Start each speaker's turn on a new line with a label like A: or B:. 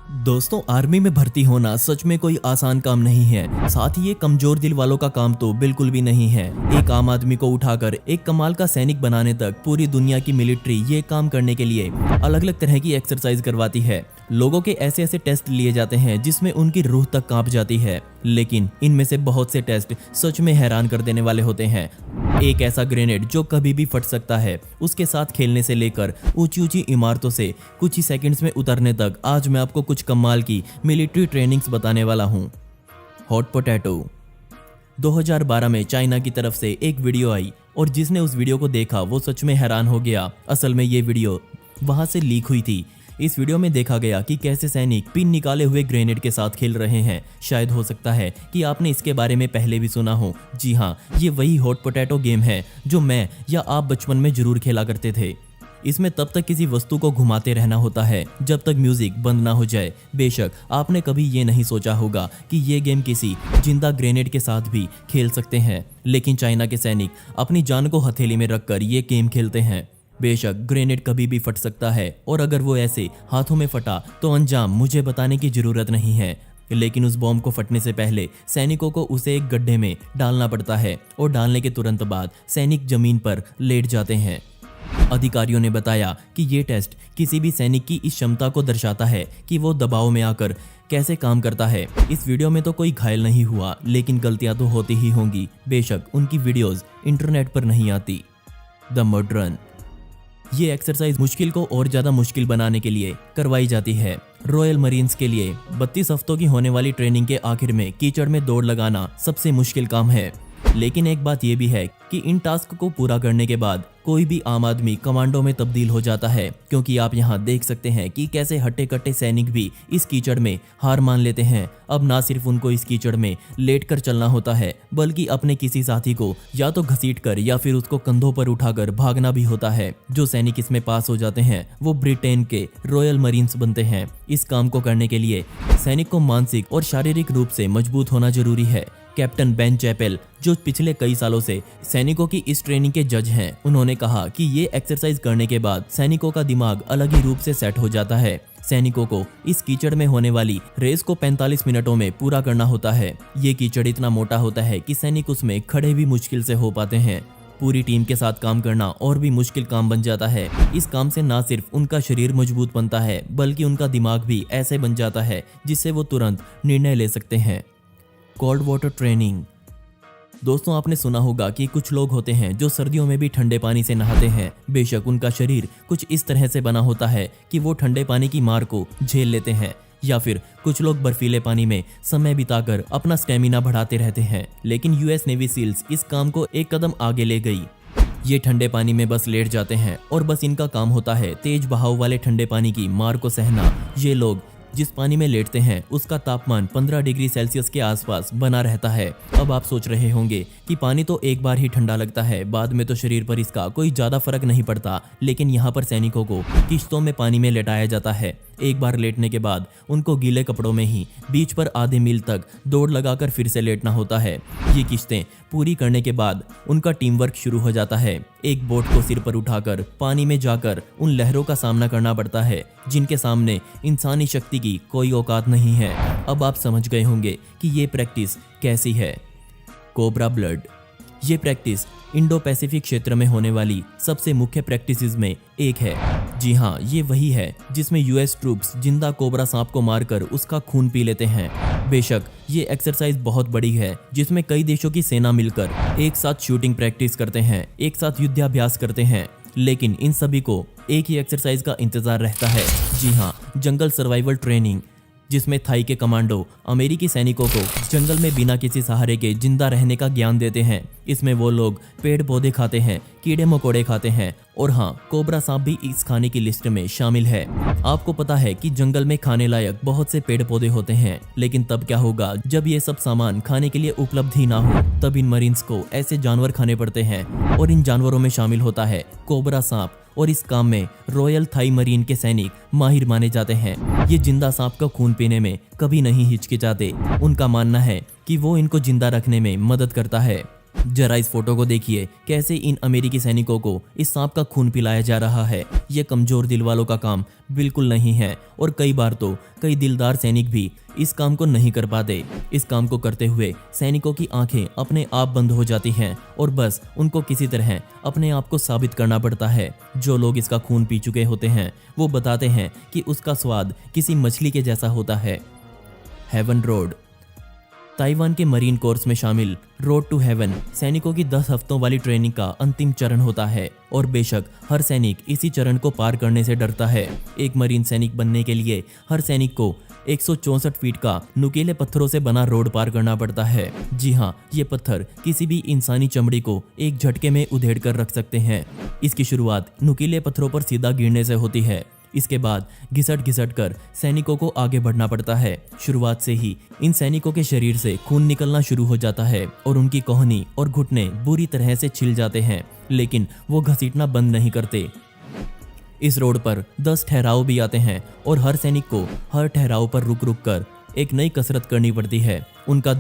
A: दोस्तों, आर्मी में भर्ती होना सच में कोई आसान काम नहीं है। साथ ही ये कमजोर दिल वालों का काम तो बिल्कुल भी नहीं है। एक आम आदमी को उठाकर एक कमाल का सैनिक बनाने तक पूरी दुनिया की मिलिट्री ये काम करने के लिए अलग अलग तरह की एक्सरसाइज करवाती है। लोगों के ऐसे ऐसे टेस्ट लिए जाते हैं जिसमें उनकी रूह तक कांप जाती है, लेकिन इनमें से बहुत से टेस्ट सच में हैरान कर देने वाले होते हैं। एक ऐसा ग्रेनेड जो कभी भी फट सकता है, उसके साथ खेलने से लेकर ऊंची ऊंची इमारतों से कुछ ही सेकंड्स में उतरने तक, आज मैं आपको कुछ कमाल की मिलिट्री ट्रेनिंग्स बताने वाला हूं। Hot potato. 2012 में चाइना की तरफ से एक वीडियो आई और जिसने उस वीडियो को देखा वो सच में हैरान हो गया। असल में ये वीडियो वहां से लीक हुई थी। इस वीडियो में देखा गया कि कैसे सैनिक पिन निकाले हुए ग्रेनेड के साथ खेल रहे हैं। शायद हो सकता है कि आपने इसके बारे में पहले भी सुना हो। जी हाँ, ये वही हॉट पोटैटो गेम है जो मैं या आप बचपन में जरूर खेला करते थे। इसमें तब तक किसी वस्तु को घुमाते रहना होता है जब तक म्यूजिक बंद ना हो जाए। बेशक आपने कभी ये नहीं सोचा होगा कि ये गेम किसी जिंदा ग्रेनेड के साथ भी खेल सकते हैं, लेकिन चाइना के सैनिक अपनी जान को हथेली में रखकर ये गेम खेलते हैं। बेशक ग्रेनेड कभी भी फट सकता है और अगर वो ऐसे हाथों में फटा तो अंजाम मुझे बताने की जरूरत नहीं है, लेकिन उस बॉम्ब को फटने से पहले सैनिकों को उसे एक गड्ढे में डालना पड़ता है और डालने के तुरंत बाद सैनिक जमीन पर लेट जाते हैं। अधिकारियों ने बताया कि ये टेस्ट किसी भी सैनिक की इस क्षमता को दर्शाता है कि वो दबाव में आकर कैसे काम करता है। इस वीडियो में तो कोई घायल नहीं हुआ, लेकिन गलतियां तो होती ही होंगी। बेशक उनकी वीडियोस इंटरनेट पर नहीं आती। The mud run. ये एक्सरसाइज मुश्किल को और ज्यादा मुश्किल बनाने के लिए करवाई जाती है। रॉयल मरीन्स के लिए 32 हफ्तों की होने वाली ट्रेनिंग के आखिर में कीचड़ में दौड़ लगाना सबसे मुश्किल काम है। लेकिन एक बात यह भी है कि इन टास्क को पूरा करने के बाद कोई भी आम आदमी कमांडो में तब्दील हो जाता है, क्योंकि आप यहाँ देख सकते हैं कि कैसे हट्टे कट्टे सैनिक भी इस कीचड़ में हार मान लेते हैं। अब ना सिर्फ उनको इस कीचड़ में लेटकर चलना होता है, बल्कि अपने किसी साथी को या तो घसीटकर या फिर उसको कंधों पर उठाकर भागना भी होता है। जो सैनिक इसमें पास हो जाते हैं वो ब्रिटेन के रॉयल मरीन्स बनते हैं। इस काम को करने के लिए सैनिक को मानसिक और शारीरिक रूप से मजबूत होना जरूरी है। कैप्टन बेन चैपेल, जो पिछले कई सालों से सैनिकों की इस ट्रेनिंग के जज हैं, उन्होंने कहा कि ये एक्सरसाइज करने के बाद सैनिकों का दिमाग अलग ही रूप से सेट हो जाता है। सैनिकों को इस कीचड़ में होने वाली रेस को 45 मिनटों में पूरा करना होता है। ये कीचड़ इतना मोटा होता है कि सैनिक उसमें खड़े भी मुश्किल से हो पाते हैं। पूरी टीम के साथ काम करना और भी मुश्किल काम बन जाता है। इस काम से ना सिर्फ उनका शरीर मजबूत बनता है, बल्कि उनका दिमाग भी ऐसे बन जाता है जिससे वो तुरंत निर्णय ले सकते हैं। Cold water training. दोस्तों, आपने सुना होगा कि कुछ लोग होते हैं जो सर्दियों में भी ठंडे पानी से नहाते हैं। बेशक उनका शरीर कुछ इस तरह से बना होता है कि वो ठंडे पानी की मार को झेल लेते हैं, या फिर कुछ लोग बर्फीले पानी में समय बिताकर अपना स्टेमिना बढ़ाते रहते हैं। लेकिन यूएस नेवी सील्स इस काम को एक कदम आगे ले गई। ये ठंडे पानी में बस लेट जाते हैं और बस इनका काम होता है तेज बहाव वाले ठंडे पानी की मार को सहना। ये लोग जिस पानी में लेटते हैं उसका तापमान 15 डिग्री सेल्सियस के आसपास बना रहता है। अब आप सोच रहे होंगे कि पानी तो एक बार ही ठंडा लगता है, बाद में तो शरीर पर इसका कोई ज्यादा फर्क नहीं पड़ता। लेकिन यहाँ पर सैनिकों को किश्तों में पानी में लेटाया जाता है। एक बार लेटने के बाद उनको गीले कपड़ों में ही बीच पर आधे मील तक दौड़ लगाकर फिर से लेटना होता है। ये किश्तें पूरी करने के बाद उनका टीम वर्क शुरू हो जाता है। एक बोट को सिर पर उठाकर पानी में जाकर उन लहरों का सामना करना पड़ता है जिनके सामने इंसानी शक्ति की कोई औकात नहीं है। अब आप समझ गए होंगे कि ये प्रैक्टिस कैसी है। Cobra blood. ये प्रैक्टिस इंडो पैसिफिक क्षेत्र में होने वाली सबसे मुख्य प्रैक्टिसेस में एक है। जी हाँ, ये वही है जिसमें यूएस ट्रूप्स जिंदा कोबरा सांप को मारकर उसका खून पी लेते हैं। बेशक ये एक्सरसाइज बहुत बड़ी है, जिसमें कई देशों की सेना मिलकर एक साथ शूटिंग प्रैक्टिस करते हैं, एक साथ युद्धाभ्यास करते हैं। लेकिन इन सभी को एक ही एक्सरसाइज का इंतजार रहता है। जी हाँ, जंगल सर्वाइवल ट्रेनिंग, जिसमें थाई के कमांडो अमेरिकी सैनिकों को जंगल में बिना किसी सहारे के जिंदा रहने का ज्ञान देते हैं। इसमें वो लोग पेड़ पौधे खाते हैं, कीड़े मकोड़े खाते हैं, और हाँ, कोबरा सांप भी इस खाने की लिस्ट में शामिल है। आपको पता है कि जंगल में खाने लायक बहुत से पेड़ पौधे होते हैं, लेकिन तब क्या होगा जब ये सब सामान खाने के लिए उपलब्ध ही ना हो? तब इन मरीन्स को ऐसे जानवर खाने पड़ते हैं, और इन जानवरों में शामिल होता है कोबरा सांप। और इस काम में रॉयल थाई मरीन के सैनिक माहिर माने जाते हैं। ये जिंदा सांप का खून पीने में कभी नहीं हिचकिचाते। उनका मानना है कि वो इनको जिंदा रखने में मदद करता है। जरा इस फोटो को देखिए, कैसे इन अमेरिकी सैनिकों को इस सांप का खून पिलाया जा रहा है। ये कमजोर दिल वालों का काम बिल्कुल नहीं है और कई बार तो कई दिलदार सैनिक भी इस काम को नहीं कर पाते। इस काम को करते हुए सैनिकों की आंखें अपने आप बंद हो जाती हैं और बस उनको किसी तरह अपने आप को साबित करना पड़ता है। जो लोग इसका खून पी चुके होते हैं वो बताते हैं कि उसका स्वाद किसी मछली के जैसा होता है। Heaven road. ताइवान के मरीन कोर्स में शामिल रोड टू हेवन सैनिकों की 10 हफ्तों वाली ट्रेनिंग का अंतिम चरण होता है और बेशक हर सैनिक इसी चरण को पार करने से डरता है। एक मरीन सैनिक बनने के लिए हर सैनिक को 164 फीट का नुकीले पत्थरों से बना रोड पार करना पड़ता है। जी हाँ, ये पत्थर किसी भी इंसानी चमड़ी को एक झटके में उधेड़ कर रख सकते हैं। इसकी शुरुआत नुकीले पत्थरों पर सीधा गिरने से होती है। इसके बाद घिसट घिसट कर सैनिकों को आगे बढ़ना पड़ता है। शुरुआत से ही इन सैनिकों के शरीर से खून निकलना शुरू हो जाता है और उनकी कोहनी और घुटने बुरी तरह से छिल जाते हैं, लेकिन वो घसीटना बंद नहीं करते। इस रोड पर 10 ठहराव भी आते हैं और हर सैनिक को हर ठहराव पर रुक रुक कर एक नई कसरत करनी पड़ती है। उनका